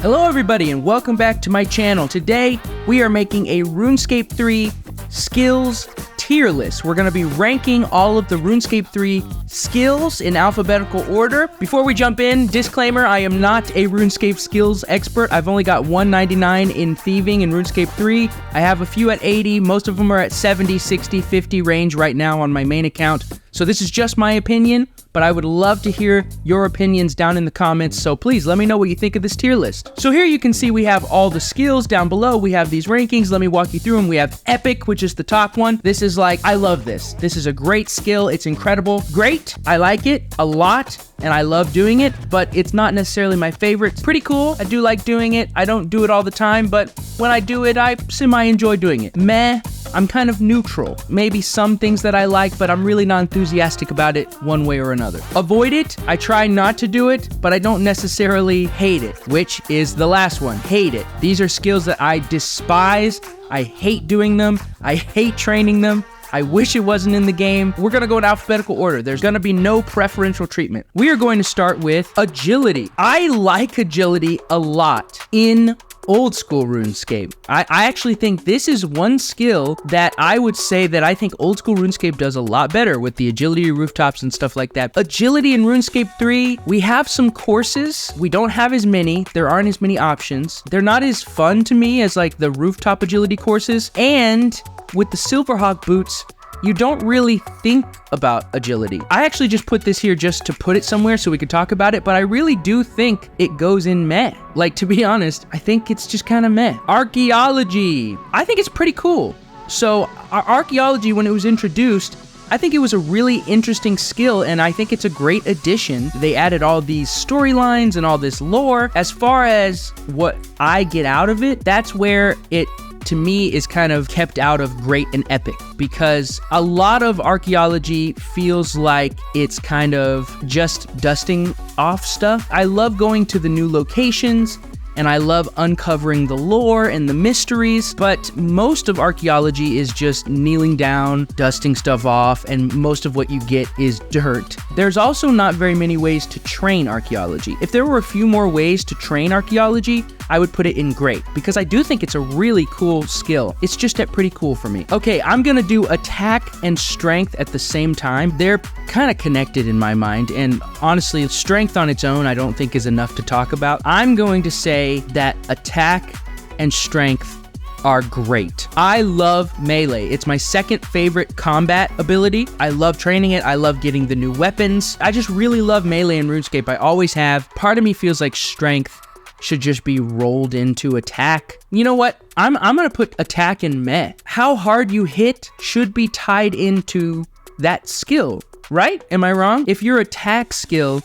Hello everybody and welcome back to my channel. Today we are making a RuneScape 3 skills tier list. We're going to be ranking all of the RuneScape 3 skills in alphabetical order. Before we jump in, disclaimer, I am not a RuneScape skills expert. I've only got 199 in thieving in RuneScape 3. I have a few at 80. Most of them are at 70, 60, 50 range right now on my main account. So this is just my opinion, but I would love to hear your opinions down in the comments, so please let me know what you think of this tier list. So here you can see we have all the skills down below. We have these rankings. Let me walk you through them. We have Epic, which is the top one. This is like, I love this. This is a great skill. It's incredible. Great. I like it a lot, and I love doing it, but it's not necessarily my favorite. It's pretty cool. I do like doing it. I don't do it all the time, but when I do it, I semi-enjoy doing it. Meh. I'm kind of neutral. Maybe some things that I like, but I'm really not enthusiastic about it one way or another. Avoid it. I try not to do it, but I don't necessarily hate it, which is the last one. Hate it. These are skills that I despise. I hate doing them. I hate training them. I wish it wasn't in the game. We're going to go in alphabetical order. There's going to be no preferential treatment. We are going to start with agility. I like agility a lot in old school RuneScape. I actually think this is one skill that I would say that I think old school RuneScape does a lot better with the agility rooftops and stuff like that. Agility in RuneScape 3, we have some courses. We don't have as many. There aren't as many options. They're not as fun to me as like the rooftop agility courses. And with the Silverhawk boots, you don't really think about agility. I actually just put this here just to put it somewhere so we could talk about it, but I really do think it goes in meh. Like, to be honest, I think it's just kind of meh. Archaeology. I think it's pretty cool. So, archaeology, when it was introduced, I think it was a really interesting skill, and I think it's a great addition. They added all these storylines and all this lore. As far as what I get out of it, that's where it, to me, is kind of kept out of great and epic, because a lot of archaeology feels like it's kind of just dusting off stuff. I love going to the new locations, and I love uncovering the lore and the mysteries, but most of archaeology is just kneeling down, dusting stuff off, and most of what you get is dirt. There's also not very many ways to train archaeology. If there were a few more ways to train archaeology, I would put it in great, because I do think it's a really cool skill. It's just pretty cool for me. Okay, I'm gonna do attack and strength at the same time. They're kind of connected in my mind, and honestly, strength on its own I don't think is enough to talk about. I'm going to say that attack and strength are great. I love melee. It's my second favorite combat ability. I love training it. I love getting the new weapons. I just really love melee in RuneScape. I always have. Part of me feels like strength should just be rolled into attack. You know what? I'm gonna put attack in meh. How hard you hit should be tied into that skill, right? Am I wrong? If your attack skill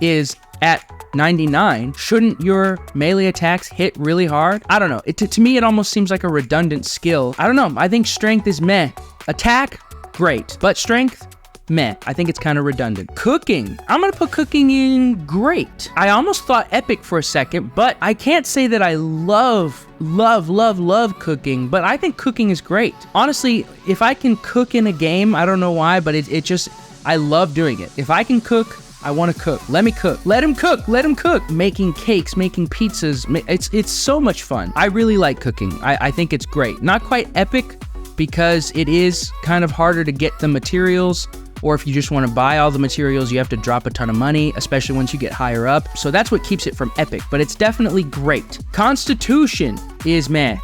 is at 99, shouldn't your melee attacks hit really hard? I don't know. To me, it almost seems like a redundant skill. I don't know. I think strength is meh. Attack, great. But strength, meh. I think it's kind of redundant. Cooking. I'm gonna put cooking in great. I almost thought epic for a second, but I can't say that I love cooking, but I think cooking is great. Honestly, if I can cook in a game, I don't know why, but it just, I love doing it. If I can cook, I want to cook. Let me cook. Let him cook. Let him cook. Making cakes, making pizzas. It's so much fun. I really like cooking. I think it's great. Not quite epic, because it is kind of harder to get the materials, or if you just want to buy all the materials, you have to drop a ton of money, especially once you get higher up. So that's what keeps it from epic, but it's definitely great. Constitution is meh.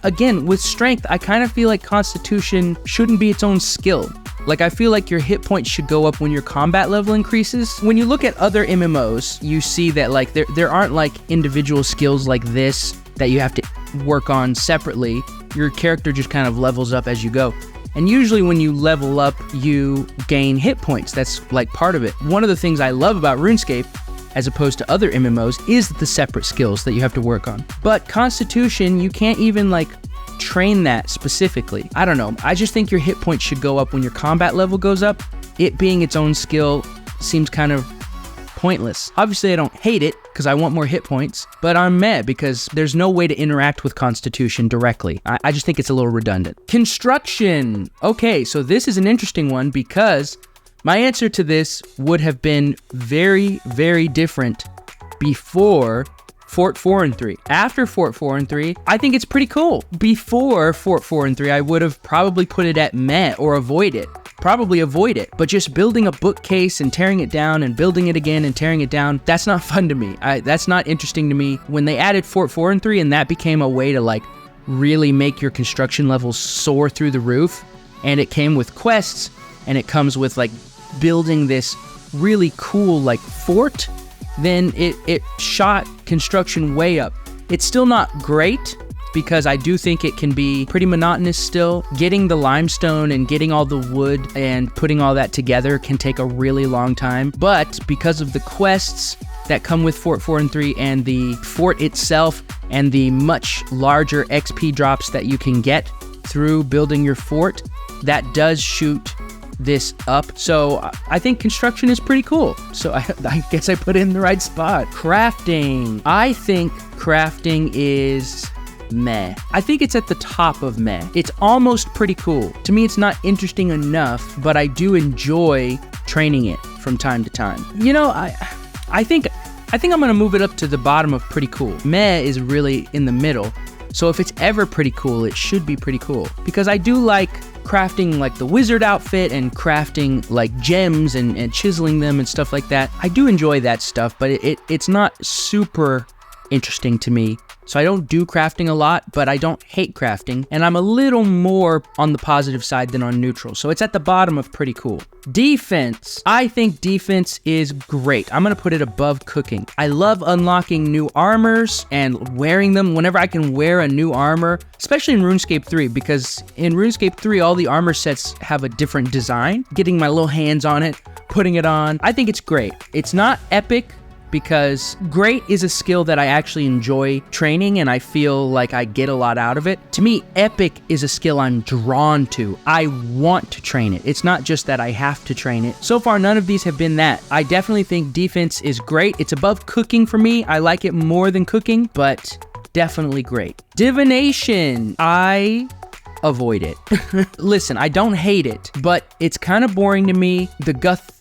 Again, with strength, I kind of feel like Constitution shouldn't be its own skill. Like, I feel like your hit points should go up when your combat level increases. When you look at other MMOs, you see that like there aren't like individual skills like this that you have to work on separately. Your character just kind of levels up as you go. And usually when you level up, you gain hit points. That's like part of it. One of the things I love about RuneScape, as opposed to other MMOs, is the separate skills that you have to work on. But Constitution, you can't even like train that specifically. I don't know. I just think your hit points should go up when your combat level goes up. It being its own skill seems kind of pointless. Obviously, I don't hate it because I want more hit points, but I'm mad because there's no way to interact with Constitution directly. I just think it's a little redundant. Construction. Okay, so this is an interesting one because my answer to this would have been very, very different before Fort 4 and 3. After Fort 4 and 3, I think it's pretty cool. Before Fort 4 and 3, I would have probably put it at meh or avoid it. Probably avoid it. But just building a bookcase and tearing it down and building it again and tearing it down, that's not fun to me. That's not interesting to me. When they added Fort 4 and 3 and that became a way to like really make your construction levels soar through the roof, and it came with quests, and it comes with like building this really cool like fort, then it shot construction way up. It's still not great because I do think it can be pretty monotonous still. Getting the limestone and getting all the wood and putting all that together can take a really long time. But because of the quests that come with Fort 4 and 3 and the fort itself and the much larger XP drops that you can get through building your fort, that does shoot this up. So I think construction is pretty cool. So I guess I put it in the right spot. Crafting. I think crafting is meh. I think it's at the top of meh. It's almost pretty cool. To me, it's not interesting enough, but I do enjoy training it from time to time. You know, I think I'm gonna move it up to the bottom of pretty cool. Meh is really in the middle. So if it's ever pretty cool, it should be pretty cool. Because I do like crafting like the wizard outfit and crafting like gems and chiseling them and stuff like that. I do enjoy that stuff, but it's not super interesting to me. So I don't do crafting a lot, but I don't hate crafting. And I'm a little more on the positive side than on neutral. So it's at the bottom of pretty cool. Defense. I think defense is great. I'm gonna put it above cooking. I love unlocking new armors and wearing them whenever I can wear a new armor, especially in RuneScape 3, because in RuneScape 3, all the armor sets have a different design. Getting my little hands on it, putting it on, I think it's great. It's not epic, because great is a skill that I actually enjoy training and I feel like I get a lot out of it. To me, epic is a skill I'm drawn to. I want to train it. It's not just that I have to train it. So far, none of these have been that. I definitely think defense is great. It's above cooking for me. I like it more than cooking, but definitely great. Divination. I avoid it. Listen, I don't hate it, but it's kind of boring to me. The Gothixian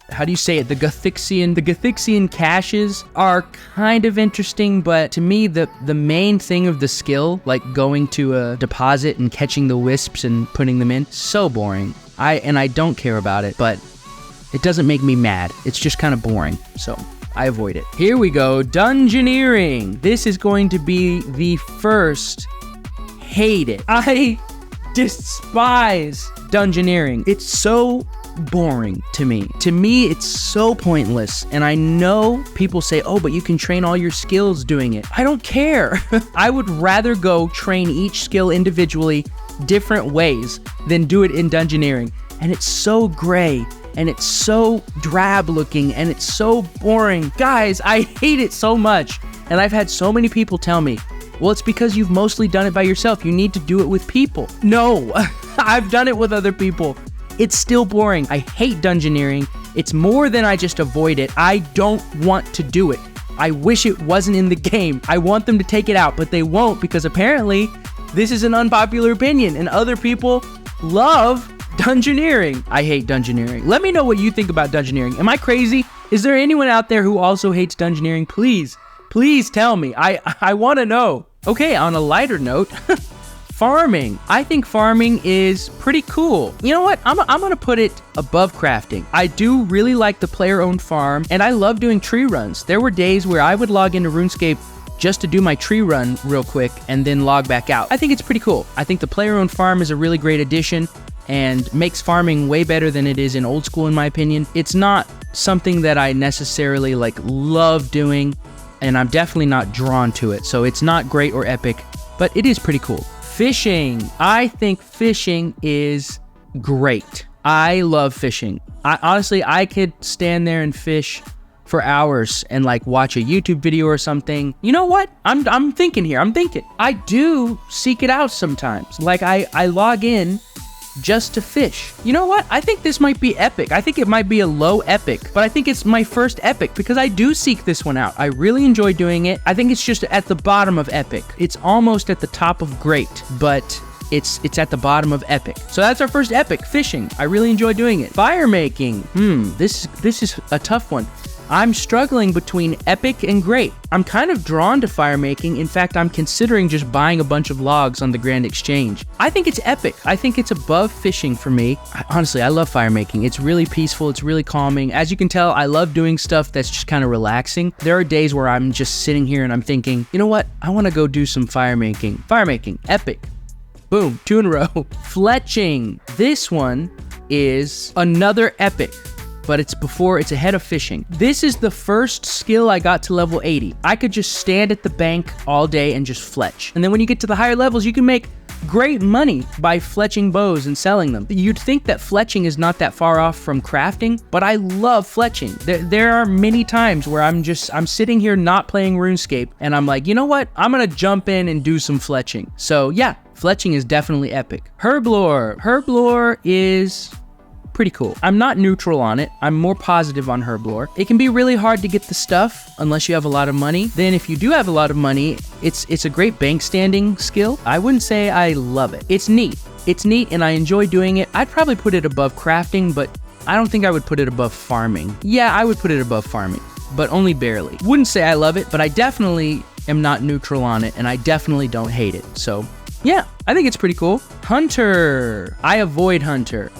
caches are kind of interesting, but to me, the main thing of the skill, like going to a deposit and catching the wisps and putting them in, so boring. I don't care about it, but it doesn't make me mad. It's just kind of boring, so I avoid it. Here we go, dungeoneering. This is going to be the first hate it. I despise dungeoneering. It's so boring to me. To me, it's so pointless. And I know people say, oh, but you can train all your skills doing it. I don't care. I would rather go train each skill individually different ways than do it in dungeoneering. And it's so gray and it's so drab looking and it's so boring. Guys, I hate it so much. And I've had so many people tell me, well, it's because you've mostly done it by yourself. You need to do it with people. No, I've done it with other people. It's still boring. I hate dungeoneering. It's more than I just avoid it. I don't want to do it. I wish it wasn't in the game. I want them to take it out, but they won't because apparently this is an unpopular opinion and other people love dungeoneering. I hate dungeoneering. Let me know what you think about dungeoneering. Am I crazy? Is there anyone out there who also hates dungeoneering? Please tell me. I want to know. Okay, on a lighter note, farming. I think farming is pretty cool. You know what? I'm gonna put it above crafting. I do really like the player-owned farm, and I love doing tree runs. There were days where I would log into RuneScape just to do my tree run real quick and then log back out. I think it's pretty cool. I think the player-owned farm is a really great addition and makes farming way better than it is in old school, in my opinion. It's not something that I necessarily love doing, and I'm definitely not drawn to it. So it's not great or epic, but it is pretty cool. Fishing. I think fishing is great. I love fishing. Honestly, I could stand there and fish for hours and watch a YouTube video or something. You know what? I'm thinking here. I do seek it out sometimes. I log in just to fish. You know what? I think this might be epic. I think it might be a low epic, but I think it's my first epic because I do seek this one out. I really enjoy doing it. I think it's just at the bottom of epic. It's almost at the top of great, but it's at the bottom of epic. So that's our first epic, fishing. I really enjoy doing it. Fire making. This is a tough one. I'm struggling between epic and great. I'm kind of drawn to fire making. In fact, I'm considering just buying a bunch of logs on the Grand Exchange. I think it's epic. I think it's above fishing for me. Honestly, I love fire making. It's really peaceful. It's really calming. As you can tell, I love doing stuff that's just kind of relaxing. There are days where I'm just sitting here and I'm thinking, you know what? I want to go do some fire making. Fire making, epic. Boom, 2 in a row. Fletching. This one is another epic, but it's ahead of fishing. This is the first skill I got to level 80. I could just stand at the bank all day and just fletch. And then when you get to the higher levels, you can make great money by fletching bows and selling them. You'd think that fletching is not that far off from crafting, but I love fletching. There are many times where I'm sitting here not playing RuneScape, and I'm like, you know what? I'm gonna jump in and do some fletching. So yeah, fletching is definitely epic. Herblore. Herblore is pretty cool. I'm not neutral on it. I'm more positive on Herblore. It can be really hard to get the stuff unless you have a lot of money. Then if you do have a lot of money, it's a great bank standing skill. I wouldn't say I love it. It's neat. It's neat and I enjoy doing it. I'd probably put it above crafting, but I don't think I would put it above farming. Yeah, I would put it above farming, but only barely. Wouldn't say I love it, but I definitely am not neutral on it and I definitely don't hate it. So yeah, I think it's pretty cool. Hunter. I avoid Hunter.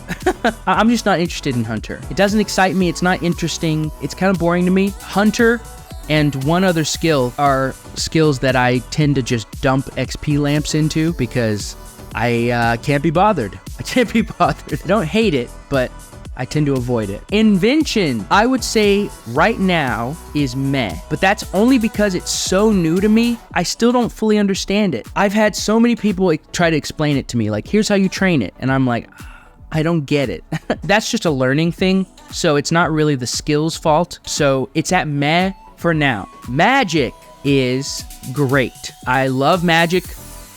I'm just not interested in Hunter. It doesn't excite me. It's not interesting. It's kind of boring to me. Hunter and one other skill are skills that I tend to just dump XP lamps into because I can't be bothered. I can't be bothered. I don't hate it, but I tend to avoid it. Invention, I would say right now is meh, but that's only because it's so new to me. I still don't fully understand it. I've had so many people try to explain it to me, like, here's how you train it. And I'm like, I don't get it. That's just a learning thing. So it's not really the skill's fault. So it's at meh for now. Magic is great. I love magic.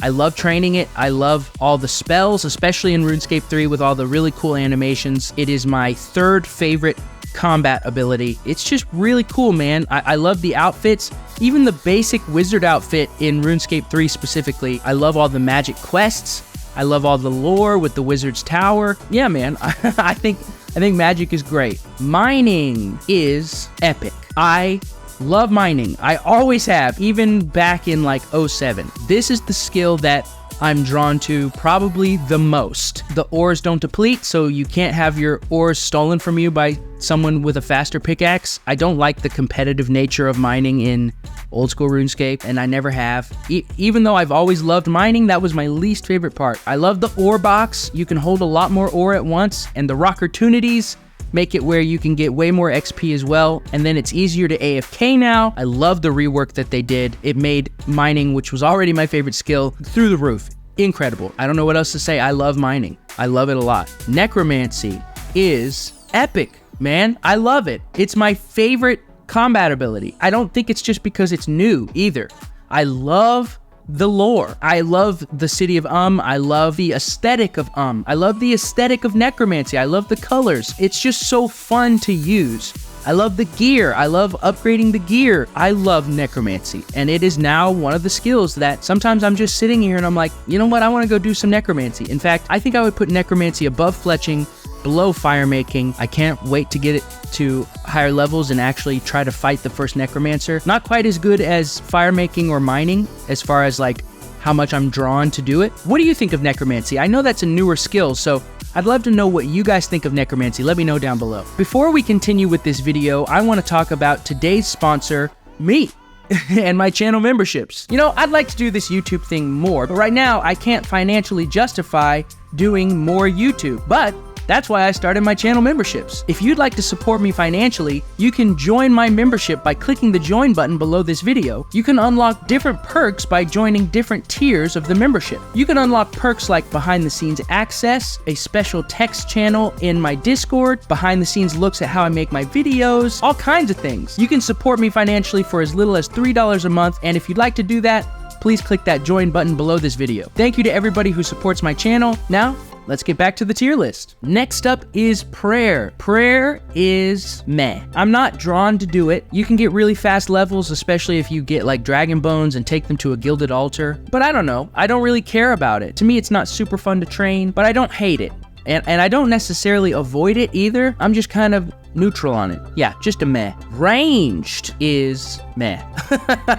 I love training it. I love all the spells, especially in RuneScape 3 with all the really cool animations. It is my 3rd favorite combat ability. It's just really cool, man. I love the outfits. Even the basic wizard outfit in RuneScape 3 specifically. I love all the magic quests. I love all the lore with the wizard's tower. Yeah, man. I think magic is great. Mining is epic. I love mining. I always have, even back in like 07. This is the skill that I'm drawn to probably the most. The ores don't deplete, so you can't have your ores stolen from you by someone with a faster pickaxe. I don't like the competitive nature of mining in old school RuneScape, and I never have. Even though I've always loved mining, that was my least favorite part. I love the ore box. You can hold a lot more ore at once, and the Rockertunities make it where you can get way more XP as well, and then it's easier to AFK now. I love the rework that they did. It made mining, which was already my favorite skill, through the roof. Incredible. I don't know what else to say. I love mining. I love it a lot. Necromancy is epic, man. I love it. It's my favorite combat ability. I don't think it's just because it's new either. I love the lore. I love the city of I love the aesthetic of I love the aesthetic of Necromancy. I love the colors. It's just so fun to use. I love the gear. I love upgrading the gear. I love Necromancy, and it is now one of the skills that sometimes I'm just sitting here and I'm like, you know what? I want to go do some Necromancy. In fact, I think I would put Necromancy above fletching, below fire making. I can't wait to get it to higher levels and actually try to fight the first Necromancer. Not quite as good as fire making or mining as far as like how much I'm drawn to do it. What do you think of Necromancy? I know that's a newer skill, so I'd love to know what you guys think of Necromancy. Let me know down below. Before we continue with this video, I want to talk about today's sponsor, me, and my channel memberships. You know, I'd like to do this YouTube thing more, but right now I can't financially justify doing more YouTube, but that's why I started my channel memberships. If you'd like to support me financially, you can join my membership by clicking the join button below this video. You can unlock different perks by joining different tiers of the membership. You can unlock perks like behind the scenes access, a special text channel in my Discord, behind the scenes looks at how I make my videos, all kinds of things. You can support me financially for as little as $3 a month, and if you'd like to do that, please click that join button below this video. Thank you to everybody who supports my channel. Now, let's get back to the tier list. Next up is prayer. Prayer is meh. I'm not drawn to do it. You can get really fast levels, especially if you get like dragon bones and take them to a gilded altar. But I don't know. I don't really care about it. To me, it's not super fun to train, but I don't hate it. And I don't necessarily avoid it either. I'm just kind of neutral on it. Yeah, just a meh. Ranged is meh.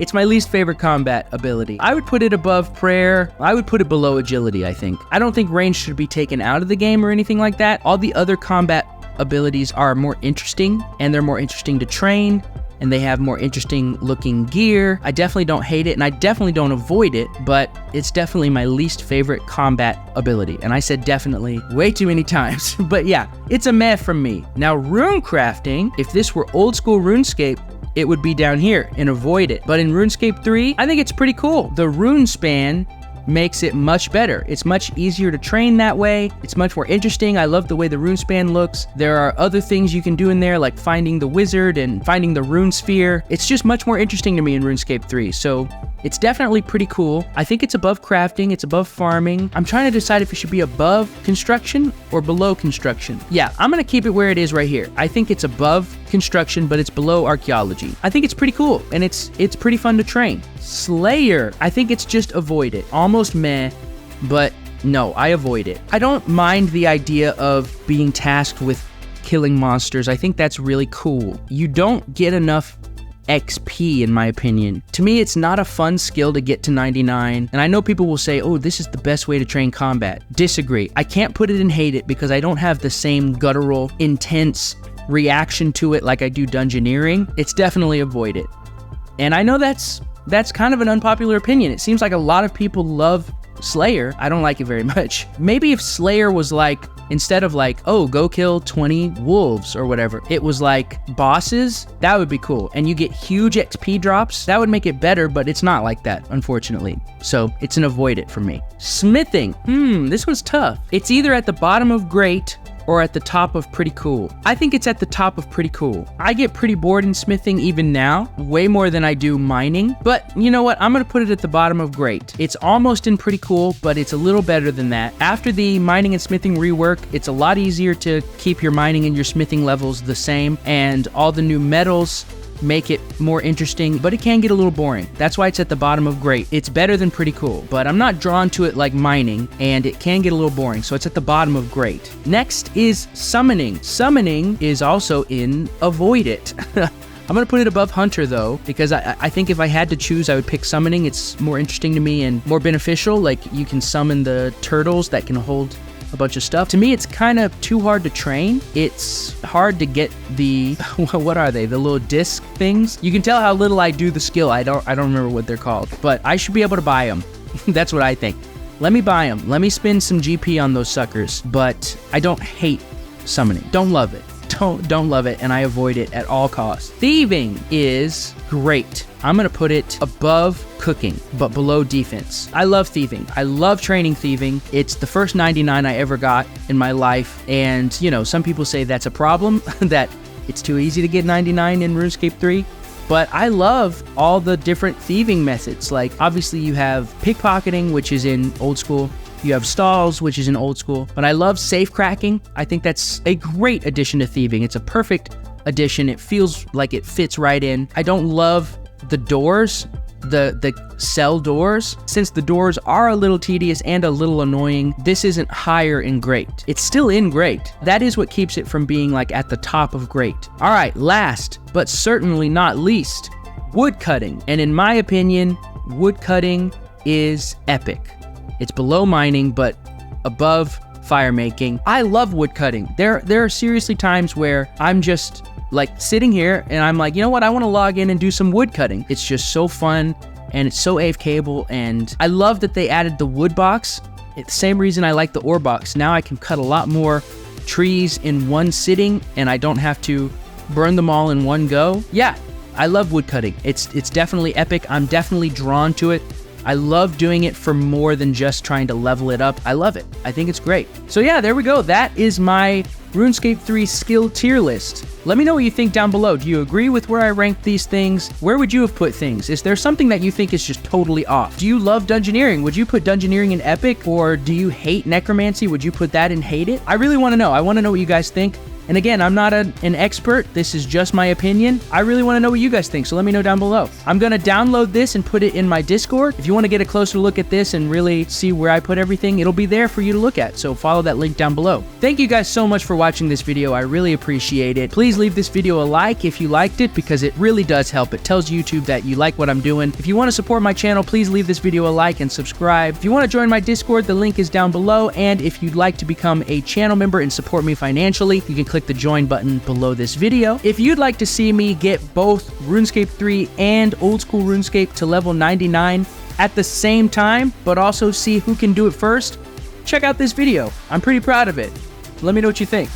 It's my least favorite combat ability. I would put it above prayer. I would put it below agility, I think. I don't think range should be taken out of the game or anything like that. All the other combat abilities are more interesting, and they're more interesting to train, and they have more interesting looking gear. I definitely don't hate it, and I definitely don't avoid it, but it's definitely my least favorite combat ability. And I said definitely way too many times. But yeah, it's a meh from me. Now, rune crafting, if this were old school RuneScape, it would be down here and avoid it. But in RuneScape 3, I think it's pretty cool. The rune span makes it much better. It's much easier to train that way. It's much more interesting. I love the way the rune span looks. There are other things you can do in there, like finding the wizard and finding the rune sphere. It's just much more interesting to me in RuneScape 3. So it's definitely pretty cool. I think it's above crafting. It's above farming. I'm trying to decide if it should be above construction or below construction. Yeah, I'm gonna keep it where it is right here. I think it's above construction, but it's below archaeology. I think it's pretty cool, and it's pretty fun to train. Slayer, I think it's just avoid it. Almost meh, but no, I avoid it. I don't mind the idea of being tasked with killing monsters. I think that's really cool. You don't get enough XP, in my opinion. To me, it's not a fun skill to get to 99, and I know people will say, oh, this is the best way to train combat. Disagree. I can't put it in hate it because I don't have the same guttural, intense reaction to it like I do dungeoneering. It's definitely avoid it. And I know that's kind of an unpopular opinion. It seems like a lot of people love Slayer. I don't like it very much. Maybe if Slayer was like, instead of like, oh, go kill 20 wolves or whatever, it was like bosses, that would be cool. And you get huge XP drops, that would make it better, but it's not like that, unfortunately. So it's an avoid it for me. Smithing, this one's tough. It's either at the bottom of great or at the top of pretty cool. I think it's at the top of pretty cool. I get pretty bored in smithing even now, way more than I do mining, but you know what? I'm gonna put it at the bottom of great. It's almost in pretty cool, but it's a little better than that. After the mining and smithing rework, it's a lot easier to keep your mining and your smithing levels the same, and all the new metals make it more interesting, but it can get a little boring. That's why it's at the bottom of great. It's better than pretty cool, but I'm not drawn to it like mining, and it can get a little boring, so it's at the bottom of great. Next is summoning. Summoning is also in avoid it. I'm gonna put it above hunter though, because I think if I had to choose, I would pick summoning. It's more interesting to me and more beneficial. Like, you can summon the turtles that can hold a bunch of stuff. To me, it's kind of too hard to train. It's hard to get the, what are they? The little disc things? You can tell how little I do the skill. I don't remember what they're called, but I should be able to buy them. That's what I think. Let me buy them. Let me spend some GP on those suckers, but I don't hate summoning. Don't love it. Don't love it, and I avoid it at all costs. Thieving is great. I'm gonna put it above cooking, but below defense. I love thieving. I love training thieving. It's the first 99 I ever got in my life, and you know, some people say that's a problem, that it's too easy to get 99 in RuneScape 3. But I love all the different thieving methods. Like, obviously you have pickpocketing, which is in old school. You have stalls, which is in old school. But I love safe cracking. I think that's a great addition to thieving. It's a perfect addition. It feels like it fits right in. I don't love the doors, the cell doors. Since the doors are a little tedious and a little annoying, this isn't higher in great. It's still in great. That is what keeps it from being like at the top of great. All right, last, but certainly not least, woodcutting. And in my opinion, woodcutting is epic. It's below mining, but above fire making. I love woodcutting. There are seriously times where I'm just like sitting here and I'm like, you know what? I want to log in and do some woodcutting. It's just so fun and it's so AFKable, and I love that they added the wood box. It's the same reason I like the ore box. Now I can cut a lot more trees in one sitting and I don't have to burn them all in one go. Yeah, I love woodcutting. It's definitely epic. I'm definitely drawn to it. I love doing it for more than just trying to level it up. I love it. I think it's great. So yeah, there we go. That is my RuneScape 3 skill tier list. Let me know what you think down below. Do you agree with where I ranked these things? Where would you have put things? Is there something that you think is just totally off? Do you love dungeoneering? Would you put dungeoneering in epic? Or do you hate necromancy? Would you put that in hate it? I really want to know. I want to know what you guys think. And again, I'm not an expert. This is just my opinion. I really want to know what you guys think, so let me know down below. I'm going to download this and put it in my Discord. If you want to get a closer look at this and really see where I put everything, it'll be there for you to look at, so follow that link down below. Thank you guys so much for watching this video. I really appreciate it. Please leave this video a like if you liked it, because it really does help. It tells YouTube that you like what I'm doing. If you want to support my channel, please leave this video a like and subscribe. If you want to join my Discord, the link is down below, and if you'd like to become a channel member and support me financially, you can click the join button below this video. If you'd like to see me get both RuneScape 3 and old school RuneScape to level 99 at the same time, but also see who can do it first, check out this video. I'm pretty proud of it. Let me know what you think.